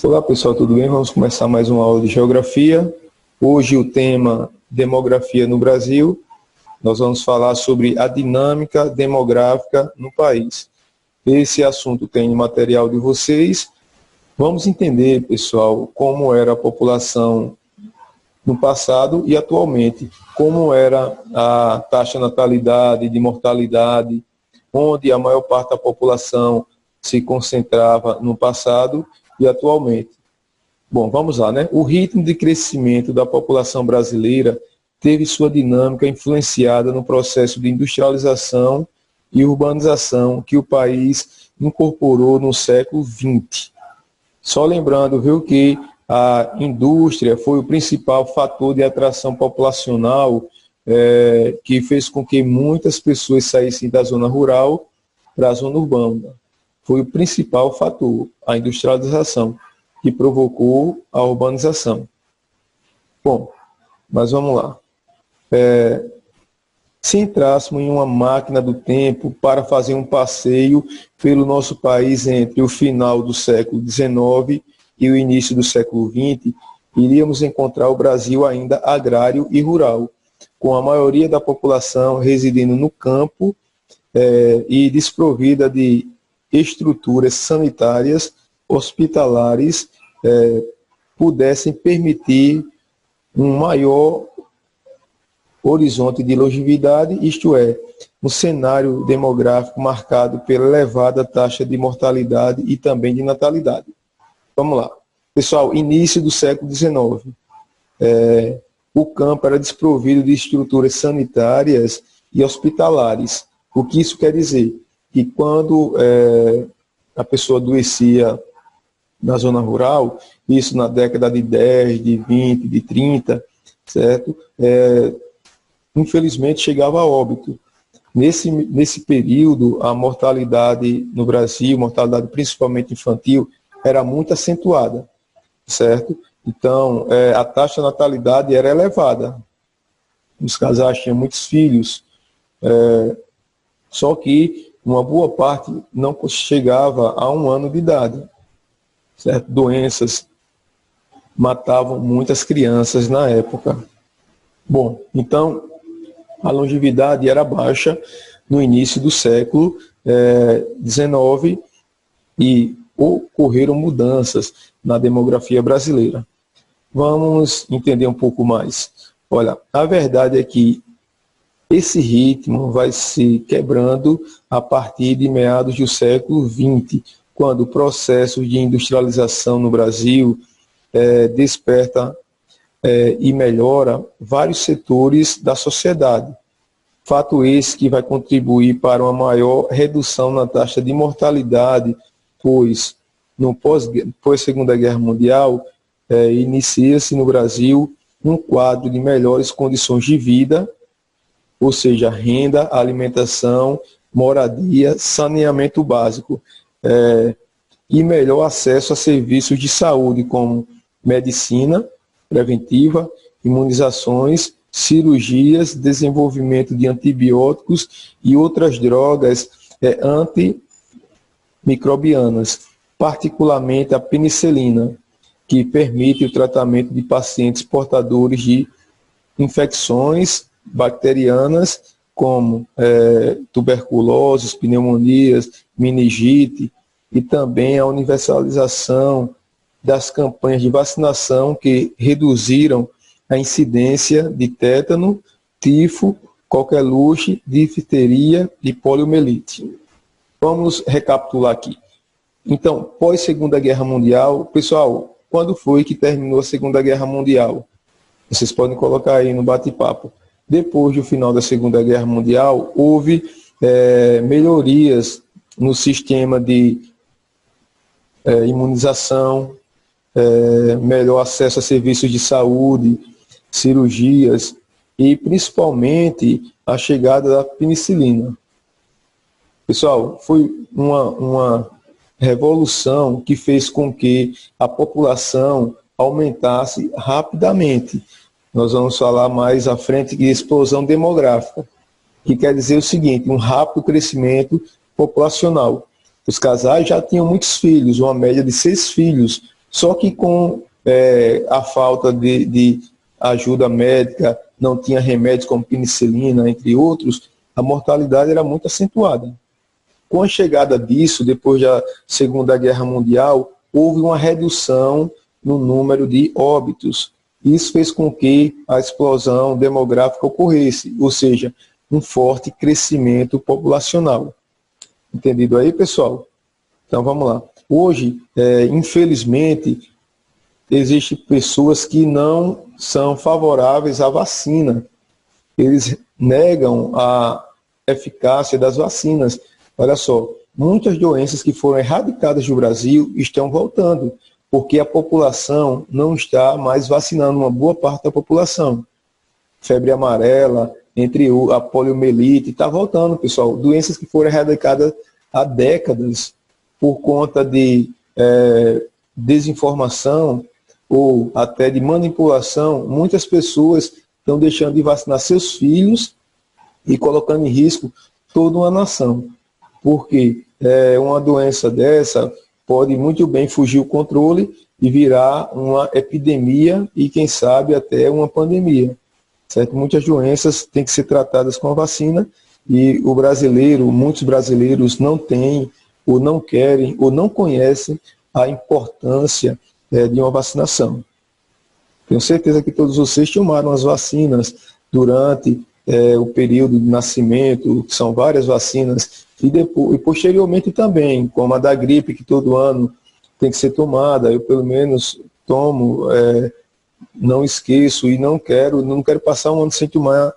Olá pessoal, tudo bem? Vamos começar mais uma aula de Geografia. Hoje o tema Demografia no Brasil. Nós vamos falar sobre a dinâmica demográfica no país. Esse assunto tem no material de vocês. Vamos entender, pessoal, como era a população no passado e atualmente. Como era a taxa de natalidade e de mortalidade, onde a maior parte da população se concentrava no passado e atualmente. Bom, vamos lá, né? O ritmo de crescimento da população brasileira teve sua dinâmica influenciada no processo de industrialização e urbanização que o país incorporou no século XX. Só lembrando, viu, que a indústria foi o principal fator de atração populacional que fez com que muitas pessoas saíssem da zona rural para a zona urbana. Foi o principal fator, a industrialização, que provocou a urbanização. Bom, mas vamos lá. Se entrássemos em uma máquina do tempo para fazer um passeio pelo nosso país entre o final do século XIX e o início do século XX, iríamos encontrar o Brasil ainda agrário e rural, com a maioria da população residindo no campo e desprovida de estruturas sanitárias, hospitalares, pudessem permitir um maior horizonte de longevidade, isto é, um cenário demográfico marcado pela elevada taxa de mortalidade e também de natalidade. Vamos lá. Pessoal, início do século XIX. O campo era desprovido de estruturas sanitárias e hospitalares. O que isso quer dizer? Que quando a pessoa adoecia na zona rural, isso na década de 10, de 20, de 30, certo? Infelizmente chegava a óbito. Nesse período, a mortalidade no Brasil, mortalidade principalmente infantil, era muito acentuada, certo? Então, a taxa de natalidade era elevada. Os casais tinham muitos filhos, só que uma boa parte não chegava a 1 ano de idade. Certo? Doenças matavam muitas crianças na época. Bom, então a longevidade era baixa no início do século XIX e ocorreram mudanças na demografia brasileira. Vamos entender um pouco mais. Olha, a verdade é que esse ritmo vai se quebrando a partir de meados do século XX, quando o processo de industrialização no Brasil desperta e melhora vários setores da sociedade. Fato esse que vai contribuir para uma maior redução na taxa de mortalidade, pois no pós-Segunda Guerra Mundial inicia-se no Brasil um quadro de melhores condições de vida, ou seja, renda, alimentação, moradia, saneamento básico, e melhor acesso a serviços de saúde, como medicina preventiva, imunizações, cirurgias, desenvolvimento de antibióticos e outras drogas antimicrobianas, particularmente a penicilina, que permite o tratamento de pacientes portadores de infecções bacterianas, como tuberculose, pneumonias, meningite, e também a universalização das campanhas de vacinação que reduziram a incidência de tétano, tifo, coqueluche, difteria e poliomielite. Vamos recapitular aqui. Então, pós-Segunda Guerra Mundial, pessoal, quando foi que terminou a Segunda Guerra Mundial? Vocês podem colocar aí no bate-papo. Depois do final da Segunda Guerra Mundial, houve melhorias no sistema de imunização, melhor acesso a serviços de saúde, cirurgias e principalmente a chegada da penicilina. Pessoal, foi uma revolução que fez com que a população aumentasse rapidamente. Nós vamos falar mais à frente de explosão demográfica, que quer dizer o seguinte, um rápido crescimento populacional. Os casais já tinham muitos filhos, uma média de 6 filhos, Só que com a falta de ajuda médica, não tinha remédios como penicilina, entre outros, a mortalidade era muito acentuada. Com a chegada disso, depois da Segunda Guerra Mundial, houve uma redução no número de óbitos. Isso fez com que a explosão demográfica ocorresse, ou seja, um forte crescimento populacional. Entendido aí, pessoal? Então vamos lá. Hoje, infelizmente, existem pessoas que não são favoráveis à vacina. Eles negam a eficácia das vacinas. Olha só, muitas doenças que foram erradicadas do Brasil estão voltando, porque a população não está mais vacinando, uma boa parte da população. Febre amarela, a poliomielite, está voltando, pessoal. Doenças que foram erradicadas há décadas por conta de desinformação ou até de manipulação, muitas pessoas estão deixando de vacinar seus filhos e colocando em risco toda uma nação. Porque uma doença dessa pode muito bem fugir o controle e virar uma epidemia e, quem sabe, até uma pandemia. Certo? Muitas doenças têm que ser tratadas com a vacina e muitos brasileiros não têm, ou não querem, ou não conhecem a importância de uma vacinação. Tenho certeza que todos vocês tomaram as vacinas durante o período de nascimento, que são várias vacinas, e posteriormente também, como a da gripe, que todo ano tem que ser tomada. Eu, pelo menos, tomo, não esqueço e não quero passar um ano sem tomar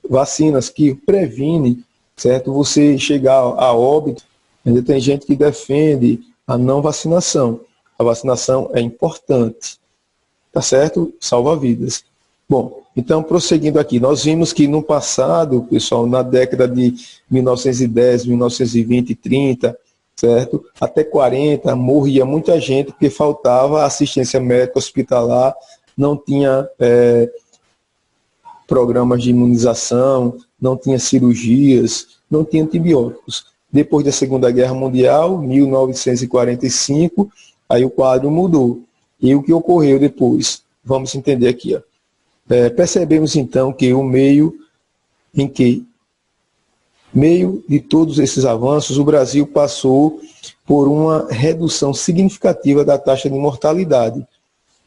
vacinas que previne, certo, você chegar a óbito. Ainda tem gente que defende a não vacinação. A vacinação é importante, tá certo? Salva vidas. Bom, então, prosseguindo aqui, nós vimos que no passado, pessoal, na década de 1910, 1920 e 30, certo? Até 40, morria muita gente porque faltava assistência médica hospitalar, não tinha programas de imunização, não tinha cirurgias, não tinha antibióticos. Depois da Segunda Guerra Mundial, 1945, aí o quadro mudou. E o que ocorreu depois? Vamos entender aqui. Ó. Percebemos então que meio de todos esses avanços, o Brasil passou por uma redução significativa da taxa de mortalidade,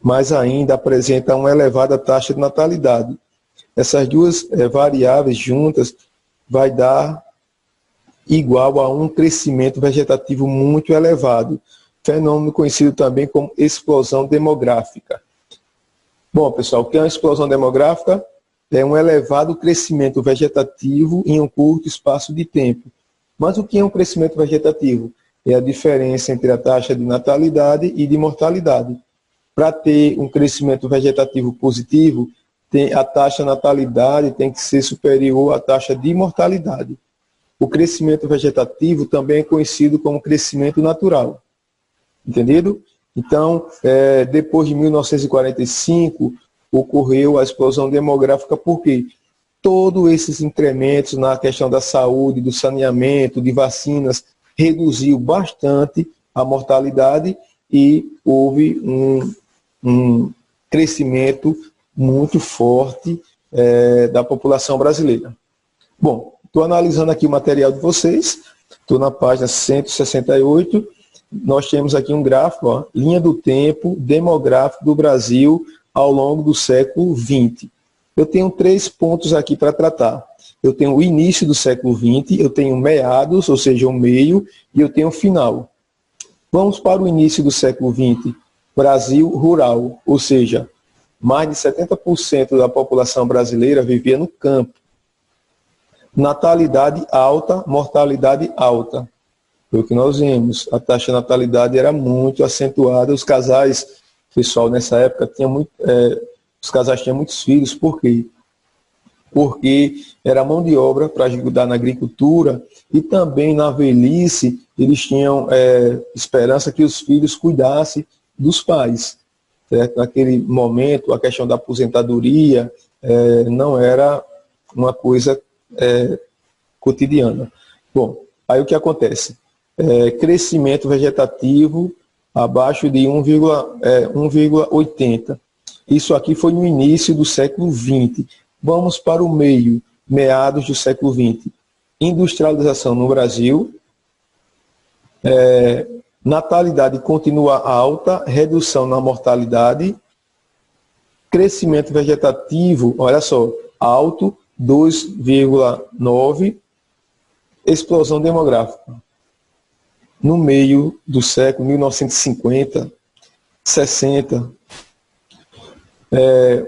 mas ainda apresenta uma elevada taxa de natalidade. Essas duas variáveis juntas vai dar igual a um crescimento vegetativo muito elevado, fenômeno conhecido também como explosão demográfica. Bom, pessoal, o que é uma explosão demográfica? É um elevado crescimento vegetativo em um curto espaço de tempo. Mas o que é um crescimento vegetativo? É a diferença entre a taxa de natalidade e de mortalidade. Para ter um crescimento vegetativo positivo, a taxa de natalidade tem que ser superior à taxa de mortalidade. O crescimento vegetativo também é conhecido como crescimento natural. Entendido? Então, depois de 1945, ocorreu a explosão demográfica, porque todos esses incrementos na questão da saúde, do saneamento, de vacinas, reduziu bastante a mortalidade e houve um crescimento muito forte da população brasileira. Bom, estou analisando aqui o material de vocês, estou na página 168, nós temos aqui um gráfico, ó, linha do tempo demográfico do Brasil ao longo do século XX. Eu tenho 3 pontos aqui para tratar. Eu tenho o início do século XX, eu tenho meados, ou seja, o meio, e eu tenho o final. Vamos para o início do século XX. Brasil rural, ou seja, mais de 70% da população brasileira vivia no campo. Natalidade alta, mortalidade alta. Foi o que nós vimos. A taxa de natalidade era muito acentuada. Os casais, pessoal, nessa época, os casais tinham muitos filhos. Por quê? Porque era mão de obra para ajudar na agricultura e também na velhice eles tinham esperança que os filhos cuidassem dos pais. Certo? Naquele momento, a questão da aposentadoria não era uma coisa cotidiana. Bom, aí o que acontece? Crescimento vegetativo abaixo de 1,80. Isso aqui foi no início do século XX. Vamos para o meio, meados do século XX. Industrialização no Brasil, natalidade continua alta, redução na mortalidade, crescimento vegetativo, olha só, alto, 2,9, explosão demográfica. No meio do século 1950, 60,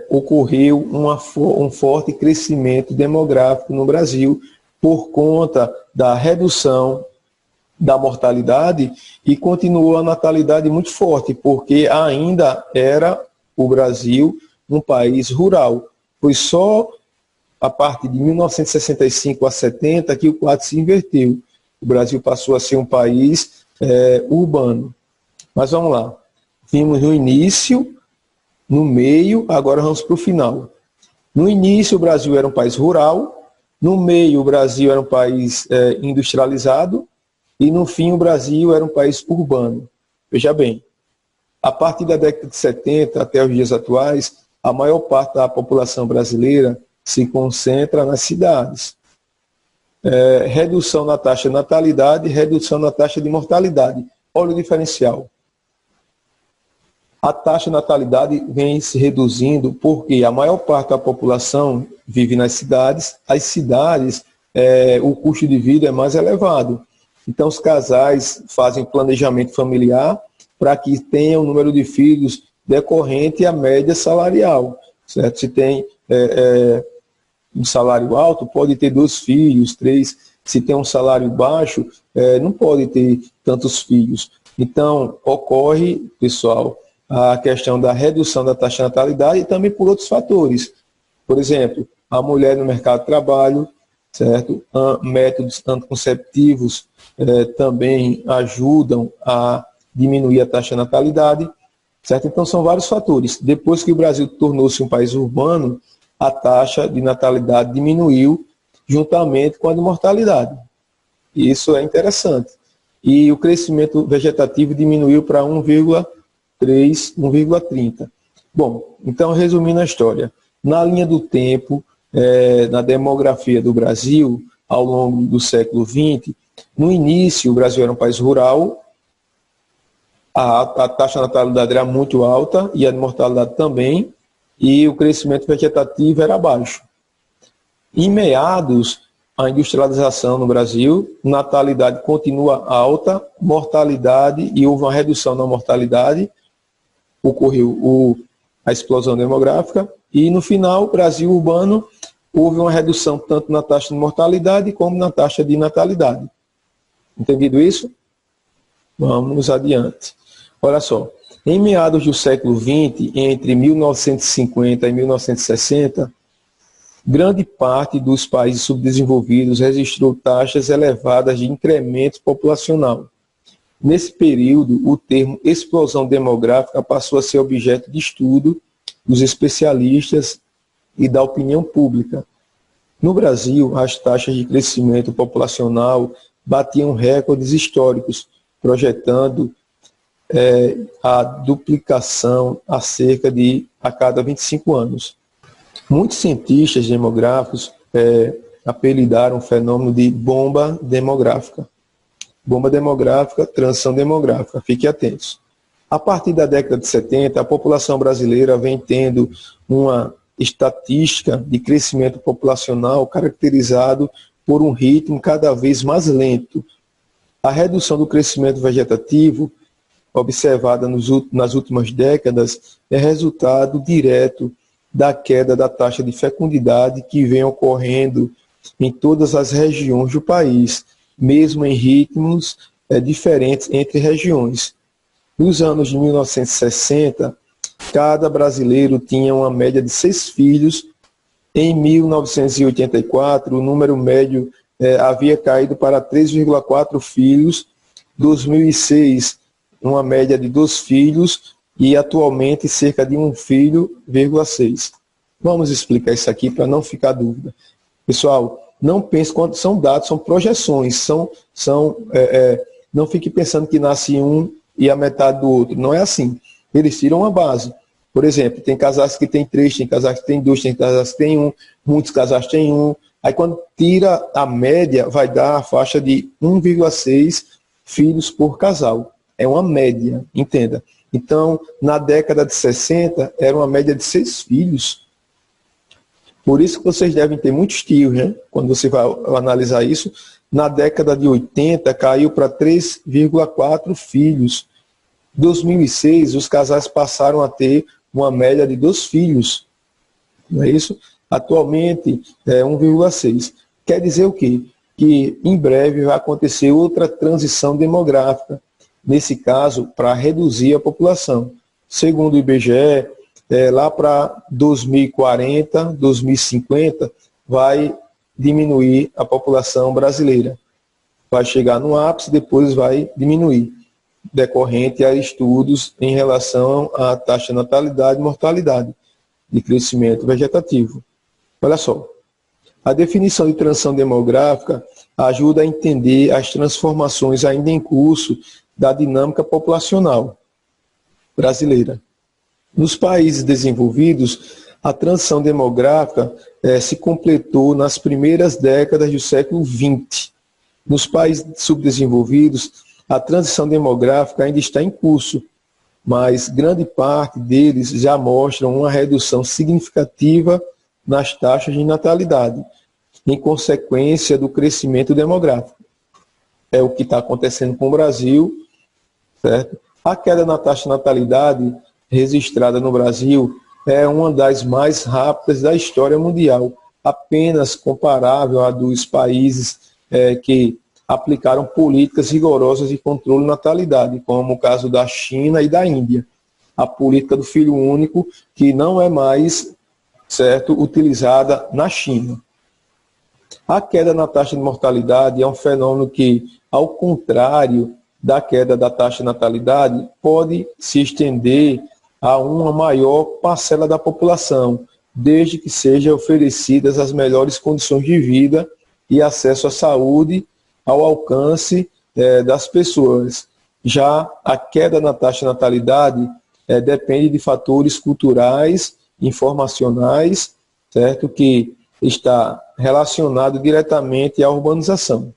ocorreu um forte crescimento demográfico no Brasil por conta da redução da mortalidade e continuou a natalidade muito forte, porque ainda era o Brasil um país rural. Foi só a partir de 1965 a 70 que o quadro se inverteu. O Brasil passou a ser um país urbano. Mas vamos lá. Vimos no início, no meio, agora vamos para o final. No início, o Brasil era um país rural. No meio, o Brasil era um país industrializado. E no fim, o Brasil era um país urbano. Veja bem, a partir da década de 70 até os dias atuais, a maior parte da população brasileira se concentra nas cidades. Redução na taxa de natalidade, redução na taxa de mortalidade. Olha o diferencial. A taxa de natalidade vem se reduzindo porque a maior parte da população vive nas cidades. As cidades, o custo de vida é mais elevado. Então, os casais fazem planejamento familiar para que tenham o número de filhos decorrente à média salarial. Certo? Se tem um salário alto, pode ter 2 filhos, 3. Se tem um salário baixo, não pode ter tantos filhos. Então, ocorre, pessoal, a questão da redução da taxa de natalidade e também por outros fatores. Por exemplo, a mulher no mercado de trabalho, certo? Métodos anticonceptivos também ajudam a diminuir a taxa de natalidade, certo? Então, são vários fatores. Depois que o Brasil tornou-se um país urbano, a taxa de natalidade diminuiu juntamente com a de mortalidade. Isso é interessante. E o crescimento vegetativo diminuiu para 1,3, 1,30. Bom, então, resumindo a história, na linha do tempo, na demografia do Brasil, ao longo do século XX, no início o Brasil era um país rural, a taxa de natalidade era muito alta e a de mortalidade também, e o crescimento vegetativo era baixo. Em meados, a industrialização no Brasil, natalidade continua alta, mortalidade, e houve uma redução na mortalidade, ocorreu a explosão demográfica, e no final, Brasil urbano, houve uma redução tanto na taxa de mortalidade como na taxa de natalidade. Entendido isso? Vamos adiante. Olha só, em meados do século XX, entre 1950 e 1960, grande parte dos países subdesenvolvidos registrou taxas elevadas de incremento populacional. Nesse período, o termo explosão demográfica passou a ser objeto de estudo dos especialistas e da opinião pública. No Brasil, as taxas de crescimento populacional batiam recordes históricos, projetando a duplicação a cada 25 anos. Muitos cientistas demográficos apelidaram o fenômeno de bomba demográfica. Bomba demográfica, transição demográfica, fiquem atentos. A partir da década de 70, a população brasileira vem tendo uma estatística de crescimento populacional caracterizado por um ritmo cada vez mais lento. A redução do crescimento vegetativo, observada nas últimas décadas, é resultado direto da queda da taxa de fecundidade que vem ocorrendo em todas as regiões do país, mesmo em ritmos diferentes entre regiões. Nos anos de 1960, cada brasileiro tinha uma média de 6 filhos. Em 1984, o número médio havia caído para 3,4 filhos. Em 2006, uma média de 2 filhos e atualmente cerca de 1,6 filho. Vamos explicar isso aqui para não ficar dúvida. Pessoal, não pense quanto são dados, são projeções, não fique pensando que nasce um e a metade do outro. Não é assim. Eles tiram uma base. Por exemplo, tem casais que tem 3, tem casais que tem 2, tem casais que tem 1, muitos casais têm 1. Aí quando tira a média, vai dar a faixa de 1,6 filhos por casal. É uma média, entenda. Então, na década de 60, era uma média de 6 filhos. Por isso que vocês devem ter muitos tios, né? Quando você vai analisar isso. Na década de 80, caiu para 3,4 filhos. Em 2006, os casais passaram a ter uma média de 2 filhos. Não é isso? Atualmente, é 1,6. Quer dizer o quê? Que em breve vai acontecer outra transição demográfica. Nesse caso, para reduzir a população. Segundo o IBGE, lá para 2040, 2050, vai diminuir a população brasileira. Vai chegar no ápice, depois vai diminuir, decorrente a estudos em relação à taxa de natalidade e mortalidade de crescimento vegetativo. Olha só, a definição de transição demográfica ajuda a entender as transformações ainda em curso da dinâmica populacional brasileira. Nos países desenvolvidos, a transição demográfica se completou nas primeiras décadas do século XX. Nos países subdesenvolvidos, a transição demográfica ainda está em curso, mas grande parte deles já mostram uma redução significativa nas taxas de natalidade, em consequência do crescimento demográfico. É o que está acontecendo com o Brasil, certo? A queda na taxa de natalidade registrada no Brasil é uma das mais rápidas da história mundial, apenas comparável à dos países que aplicaram políticas rigorosas de controle de natalidade, como o caso da China e da Índia. A política do filho único, que não é mais, certo, utilizada na China. A queda na taxa de mortalidade é um fenômeno que, ao contrário da queda da taxa de natalidade, pode se estender a uma maior parcela da população, desde que sejam oferecidas as melhores condições de vida e acesso à saúde ao alcance das pessoas. Já a queda na taxa de natalidade depende de fatores culturais, informacionais, certo? Que está relacionado diretamente à urbanização.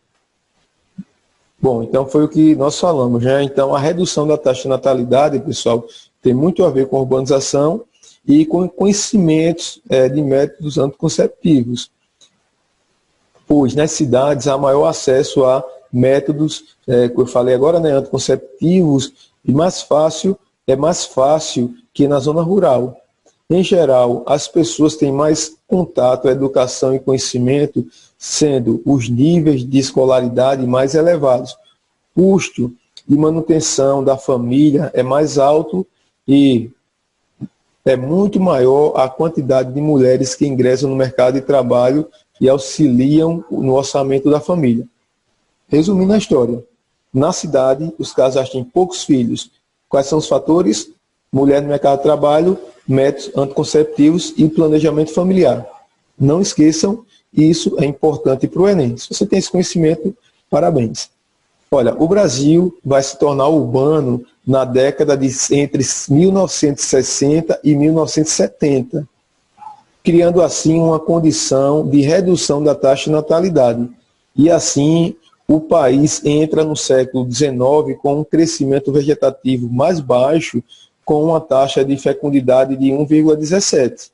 Bom, então foi o que nós falamos, né? Então a redução da taxa de natalidade, pessoal, tem muito a ver com a urbanização e com conhecimentos de métodos anticonceptivos. Pois nas cidades há maior acesso a métodos, que eu falei agora, né, anticonceptivos, e é mais fácil que na zona rural. Em geral, as pessoas têm mais contato, educação e conhecimento, sendo os níveis de escolaridade mais elevados. O custo de manutenção da família é mais alto e é muito maior a quantidade de mulheres que ingressam no mercado de trabalho e auxiliam no orçamento da família. Resumindo a história, na cidade, os casais têm poucos filhos. Quais são os fatores? Mulher no mercado de trabalho, métodos anticonceptivos e planejamento familiar. Não esqueçam, isso é importante para o Enem. Se você tem esse conhecimento, parabéns. Olha, o Brasil vai se tornar urbano na década de entre 1960 e 1970, criando assim uma condição de redução da taxa de natalidade. E assim o país entra no século XIX com um crescimento vegetativo mais baixo, com uma taxa de fecundidade de 1,17.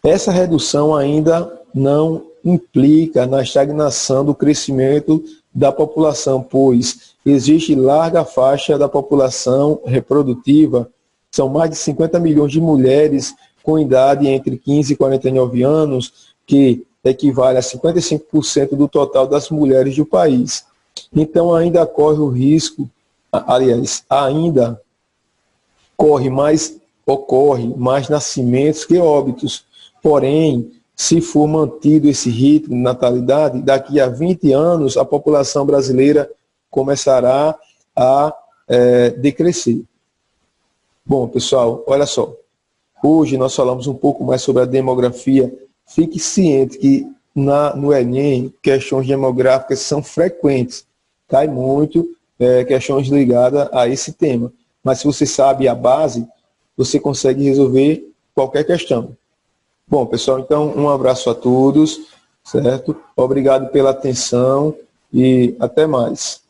Essa redução ainda não implica na estagnação do crescimento da população, pois existe larga faixa da população reprodutiva, são mais de 50 milhões de mulheres com idade entre 15 e 49 anos, que equivale a 55% do total das mulheres do país. Então ainda corre o risco, ainda ocorre mais nascimentos que óbitos. Porém, se for mantido esse ritmo de natalidade, daqui a 20 anos a população brasileira começará a decrescer. Bom, pessoal, olha só. Hoje nós falamos um pouco mais sobre a demografia. Fique ciente que no Enem, questões demográficas são frequentes. Cai muito questões ligadas a esse tema. Mas se você sabe a base, você consegue resolver qualquer questão. Bom, pessoal, então um abraço a todos, certo? Obrigado pela atenção e até mais.